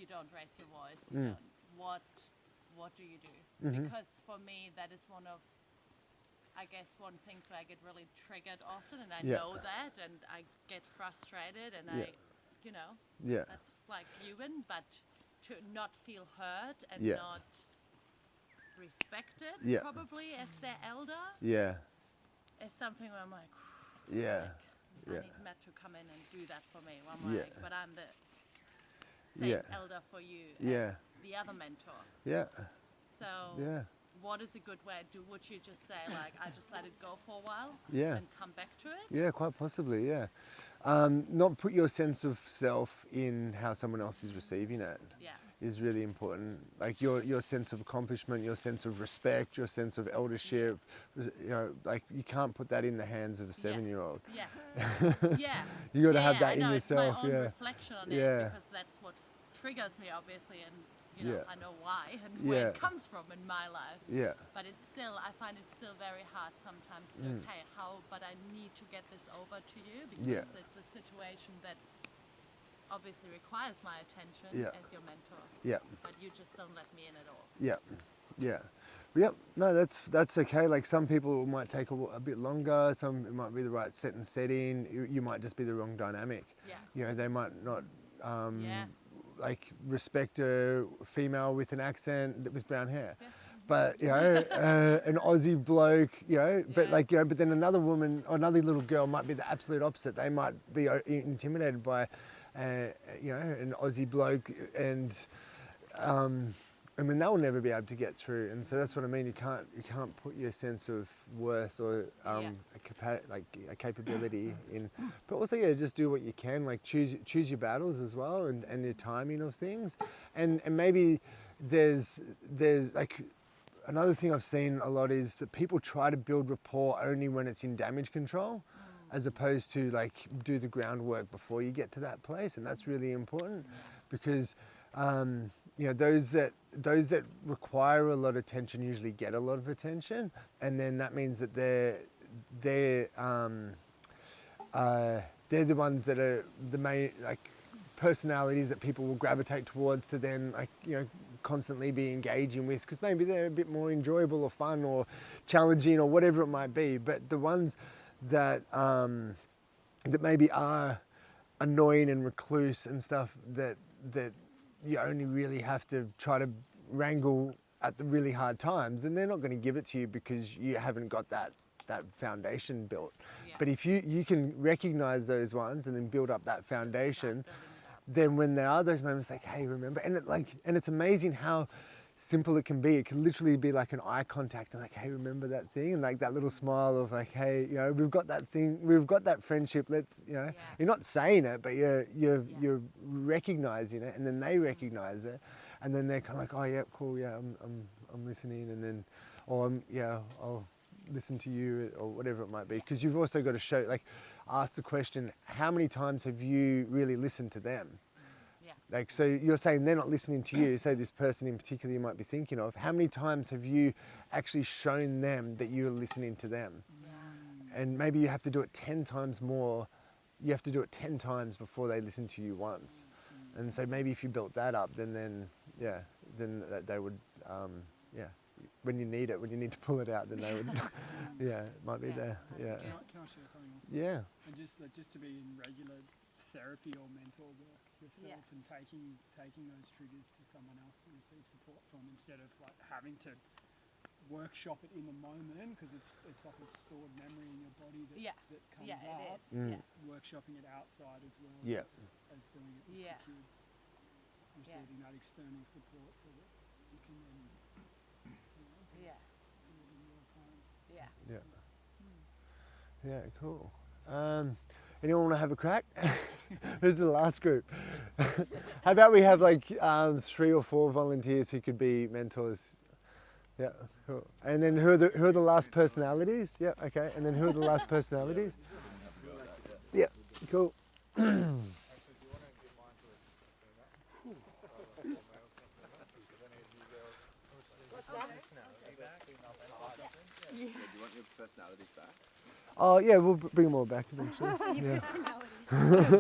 you don't raise your voice. You don't. What do you do? Because for me, that is one of, I guess, one things where I get really triggered often, and I know that, and I get frustrated, and I, you know, that's like human, but to not feel heard and not respected, probably as their elder, is something where I'm like, I need Matt to come in and do that for me. I'm like, but I'm the same elder for you as the other mentor. So what is a good way? Would you just say, like, I just let it go for a while and come back to it? Yeah, quite possibly, not put your sense of self in how someone else is receiving it is really important. Like your sense of accomplishment, your sense of respect, your sense of eldership, you know, like you can't put that in the hands of a 7-year-old. You got to have that in yourself. It's my own reflection on it, because that's what triggers me, obviously, and you know, I know why and where it comes from in my life. But it's still, I find it still very hard sometimes to, but I need to get this over to you, because it's a situation that obviously requires my attention as your mentor. But you just don't let me in at all. No, that's okay. Like some people might take a bit longer. Some it might be the right set and setting. You might just be the wrong dynamic. You know, they might not like respect a female with an accent with brown hair. But you know, an Aussie bloke, you know, but like, you know, but then another woman or another little girl might be the absolute opposite. They might be intimidated by, you know, an Aussie bloke, and then they'll never be able to get through. And so that's what I mean. You can't put your sense of worth or a capability in. But also, just do what you can. Like choose your battles as well, and your timing of things, and maybe there's like. Another thing I've seen a lot is that people try to build rapport only when it's in damage control, as opposed to like do the groundwork before you get to that place, and that's really important because you know, those that require a lot of attention usually get a lot of attention, and then that means that they're the ones that are the main like personalities that people will gravitate towards to then, like, you know, constantly be engaging with, because maybe they're a bit more enjoyable or fun or challenging or whatever it might be. But the ones that that maybe are annoying and recluse and stuff, that you only really have to try to wrangle at the really hard times, and they're not going to give it to you because you haven't got that foundation built. But if you can recognize those ones and then build up that foundation, then when there are those moments like, hey, remember, and it's amazing how simple it can be. It can literally be like an eye contact and like, hey, remember that thing, and like that little smile of like, hey, you know, we've got that thing, we've got that friendship. Let's, you know, you're not saying it, but you're recognizing it, and then they recognize it, and then they're kind of like, oh yeah, cool, yeah, I'm listening, and then, or I'll listen to you, or whatever it might be, because you've also got to show, like, ask the question, how many times have you really listened to them? Like, so you're saying they're not listening to you, say this person in particular you might be thinking of, how many times have you actually shown them that you're listening to them? And maybe you have to do it 10 times more, you have to do it 10 times before they listen to you once. And so maybe if you built that up, then they would, when you need it, when you need to pull it out, then they would, it might be there. Can I share something else? Yeah. And just to be in regular therapy or mentor work yourself, and taking those triggers to someone else to receive support from, instead of like having to workshop it in the moment, because it's like a stored memory in your body that comes up. Workshopping it outside as well as doing it with the kids, receiving that external support so that you can then do it in real time. Yeah, cool. Anyone want to have a crack? Who's the last group? How about we have like 3 or 4 volunteers who could be mentors? Yeah, cool. And then who are the last personalities? Yeah, okay. And then who are the last personalities? Yeah, cool. Do you want your personalities back? Oh yeah, we'll bring them all back eventually. Your personality.